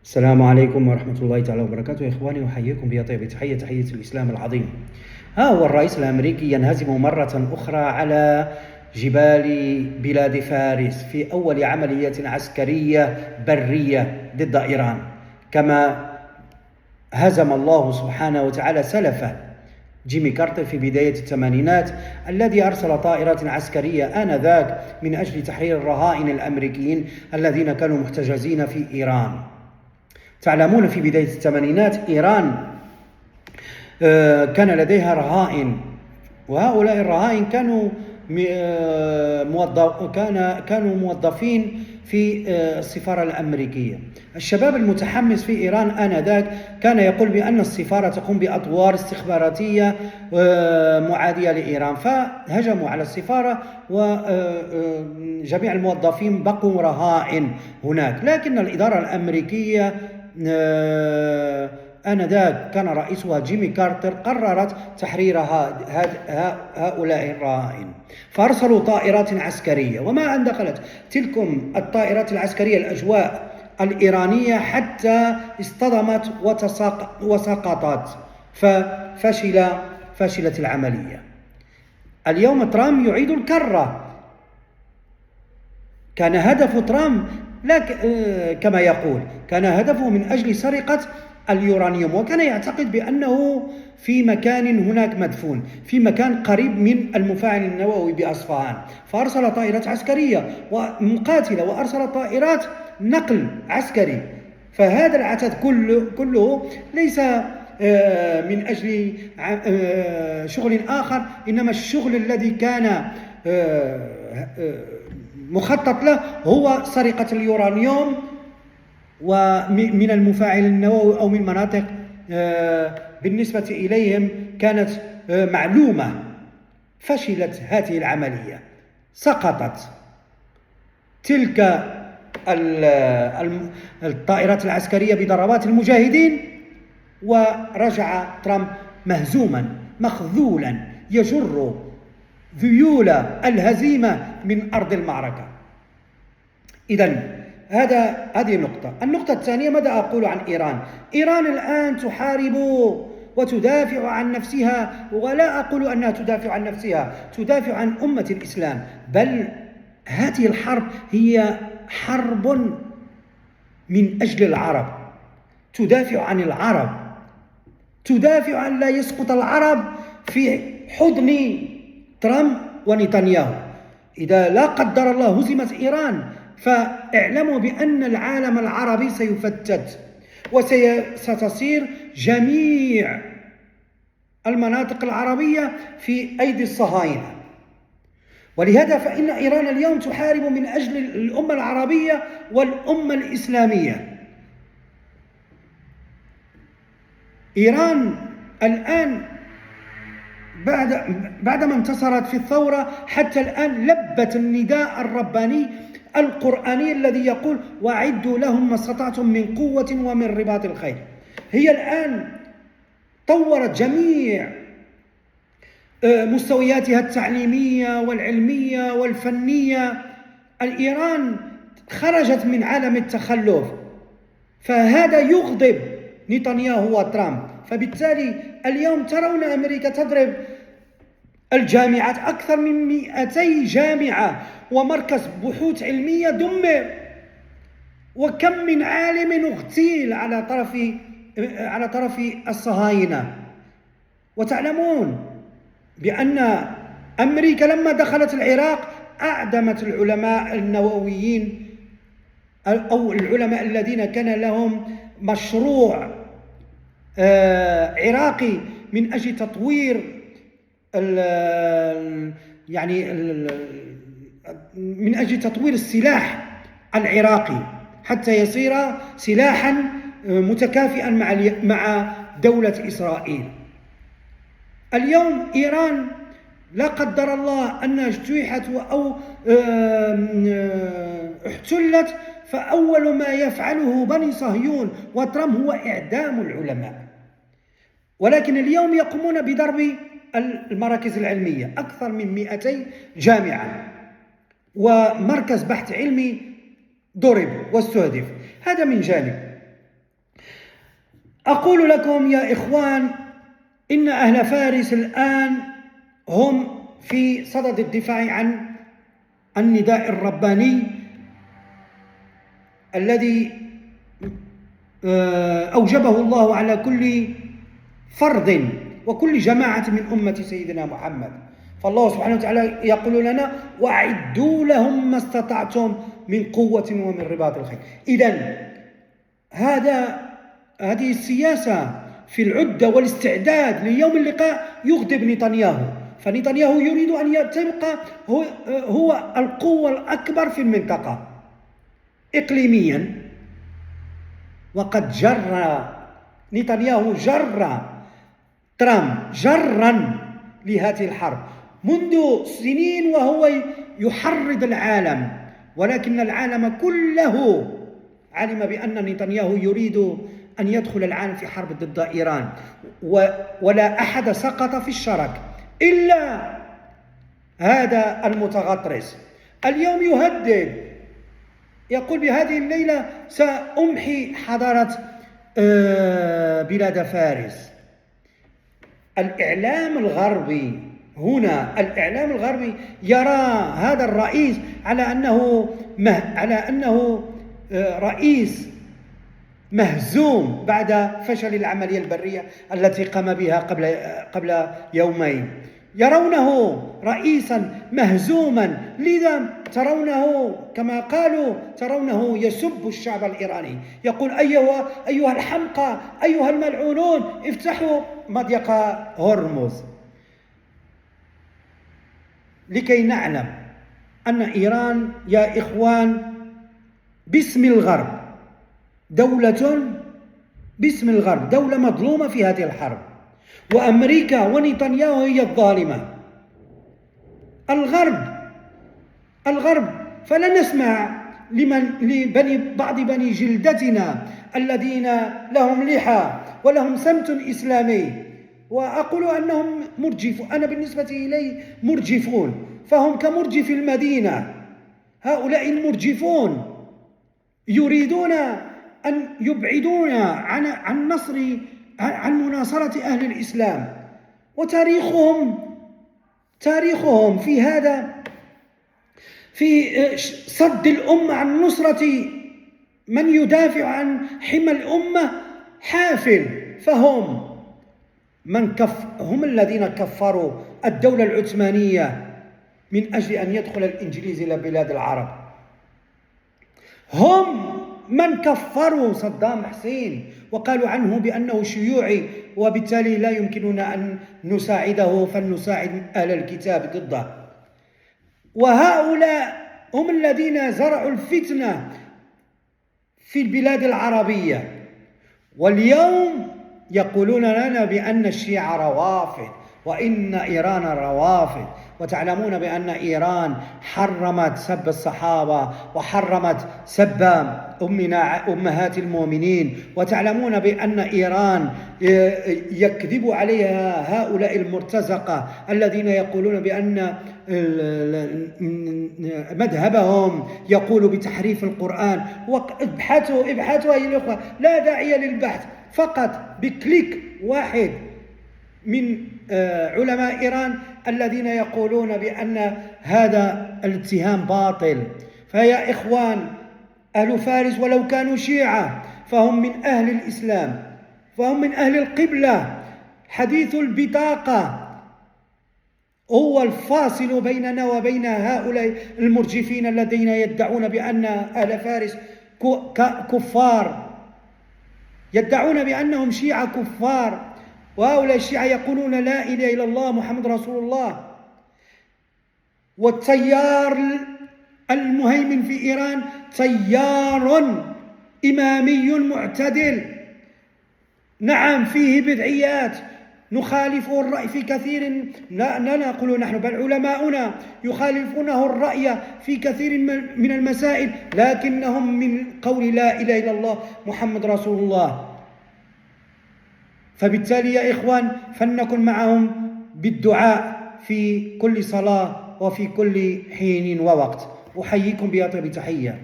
السلام عليكم ورحمة الله تعالى وبركاته. يا إخواني، أحييكم بطيب تحية الإسلام العظيم. ها هو الرئيس الأمريكي ينهزم مرة أخرى على جبال بلاد فارس في أول عملية عسكرية برية ضد إيران، كما هزم الله سبحانه وتعالى سلفه جيمي كارتر في بداية الثمانينات، الذي أرسل طائرات عسكرية آنذاك من أجل تحرير الرهائن الأمريكيين الذين كانوا محتجزين في إيران. تعلمون في بداية الثمانينات إيران كان لديها رهائن، وهؤلاء الرهائن كانوا موظفين في السفارة الأمريكية. الشباب المتحمس في إيران آنذاك كان يقول بأن السفارة تقوم بأدوار استخباراتية معادية لإيران، فهجموا على السفارة وجميع الموظفين بقوا رهائن هناك. لكن الإدارة الأمريكية آنذاك كان رئيسها جيمي كارتر قررت تحرير هؤلاء الرهائن، فأرسلوا طائرات عسكرية، وما أن دخلت تلكم الطائرات العسكرية الأجواء الإيرانية حتى اصطدمت وسقطت، ففشلت العملية. اليوم ترامب يعيد الكرة. كان هدف ترامب كما يقول كان هدفه من أجل سرقة اليورانيوم، وكان يعتقد بأنه في مكان هناك مدفون، في مكان قريب من المفاعل النووي بأصفهان، فأرسل طائرات عسكرية ومقاتلة وأرسل طائرات نقل عسكري. فهذا العتاد كله ليس من أجل شغل آخر، إنما الشغل الذي كان مخطط له هو سرقة اليورانيوم ومن المفاعل النووي أو من مناطق بالنسبة إليهم كانت معلومة. فشلت هذه العملية، سقطت تلك الطائرات العسكرية بضربات المجاهدين، ورجع ترامب مهزوما مخذولا يجر ذيول الهزيمة من أرض المعركة. إذن هذه النقطة الثانية. ماذا أقول عن إيران؟ إيران الآن تحارب وتدافع عن نفسها، ولا أقول أنها تدافع عن نفسها، تدافع عن أمة الإسلام، بل هذه الحرب هي حرب من أجل العرب، تدافع عن العرب، تدافع عن لا يسقط العرب في حضن ترامب ونتنياهو. إذا لا قدر الله هزمت إيران، فاعلموا بأن العالم العربي سيفتت، وستصير جميع المناطق العربية في أيدي الصهاينة. ولهذا فإن إيران اليوم تحارب من أجل الأمة العربية والأمة الإسلامية. إيران الآن بعدما انتصرت في الثورة حتى الآن لبت النداء الرباني القرآني الذي يقول: وأعدوا لهم ما استطعتم من قوة ومن رباط الخيل. هي الآن طورت جميع مستوياتها التعليمية والعلمية والفنية. إيران خرجت من عالم التخلف، فهذا يغضب نتنياهو وترامب. فبالتالي اليوم ترون أمريكا تضرب الجامعات، أكثر من 200 جامعة ومركز بحوث علمية دمر، وكم من عالم اغتيل على طرف الصهاينة. وتعلمون بأن أمريكا لما دخلت العراق أعدمت العلماء النوويين أو العلماء الذين كان لهم مشروع عراقي من أجل تطوير من أجل تطوير السلاح العراقي حتى يصير سلاحا متكافئا مع دولة إسرائيل. اليوم إيران لا قدر الله أنها اجتوحت أو احتلت، فأول ما يفعله بني صهيون وترامب هو إعدام العلماء. ولكن اليوم يقومون بضرب المراكز العلمية، أكثر من 200 جامعة ومركز بحث علمي ضرب واستهدف. هذا من جانب. أقول لكم يا إخوان إن أهل فارس الآن هم في صدد الدفاع عن النداء الرباني الذي أوجبه الله على كل فرد وكل جماعة من أمة سيدنا محمد. فالله سبحانه وتعالى يقول لنا: وأعدوا لهم ما استطعتم من قوة ومن رباط الخيل. إذن هذه السياسة في العدة والاستعداد ليوم اللقاء يغضب نتنياهو، فنتنياهو يريد أن يبقى هو القوة الأكبر في المنطقة إقليميا، وقد نتنياهو جر ترامب جرا لهذه الحرب منذ سنين وهو يحرض العالم، ولكن العالم كله علم بأن نتنياهو يريد أن يدخل العالم في حرب ضد إيران، ولا أحد سقط في الشرك إلا هذا المتغطرس. اليوم يهدد، يقول: بهذه الليلة سأمحي حضارة بلاد فارس. الإعلام الغربي الإعلام الغربي يرى هذا الرئيس على أنه رئيس مهزوم بعد فشل العملية البرية التي قام بها قبل يومين. يرونه رئيسا مهزوما، لذا ترونه كما قالوا ترونه يسب الشعب الإيراني، يقول: أيها الحمقى، أيها الملعونون، افتحوا مضيق هرمز. لكي نعلم أن إيران يا إخوان باسم الغرب دولة مظلومة في هذه الحرب، وأمريكا ونتنياهو هي الظالمة. الغرب فلا نسمع بعض بني جلدتنا الذين لهم لحى ولهم سمت إسلامي، وأقول أنهم مرجفون. أنا بالنسبة إلي مرجفون، فهم كمرجف المدينة. هؤلاء المرجفون يريدون أن يبعدونا عن مناصرة أهل الإسلام، وتاريخهم في هذا، في صد الأمة عن نصرة من يدافع عن حمى الأمة حافل. فهم هم الذين كفروا الدولة العثمانية من أجل أن يدخل الإنجليز إلى بلاد العرب. هم من كفروا صدام حسين وقالوا عنه بأنه شيوعي، وبالتالي لا يمكننا أن نساعده، فلنساعد أهل الكتاب ضده. وهؤلاء هم الذين زرعوا الفتنة في البلاد العربية، واليوم يقولون لنا بأن الشيعة روافض وإن إيران روافض. وتعلمون بأن إيران حرمت سب الصحابة وحرمت سب أمهات المؤمنين، وتعلمون بأن إيران يكذب عليها هؤلاء المرتزقة الذين يقولون بأن مذهبهم يقول بتحريف القرآن. ابحثوا أيها الأخوة، لا داعي للبحث، فقط بكليك واحد من علماء إيران الذين يقولون بأن هذا الاتهام باطل. فيا إخوان، أهل فارس ولو كانوا شيعة فهم من أهل الإسلام، فهم من أهل القبلة. حديث البطاقة هو الفاصل بيننا وبين هؤلاء المرجفين الذين يدعون بأن أهل فارس كفار، يدعون بأنهم شيعة كفار، وهؤلاء الشيعة يقولون لا إله إلا الله محمد رسول الله. والتيار المهيمن في إيران تيار إمامي معتدل، نعم فيه بدعيات، نخالفه الرأي في كثير، لا نقول نحن بل علماؤنا يخالفونه الرأي في كثير من المسائل، لكنهم من قول لا إله إلا الله محمد رسول الله. فبالتالي يا إخوان فلنكن معهم بالدعاء في كل صلاة وفي كل حين ووقت. أحييكم بأطيب تحية.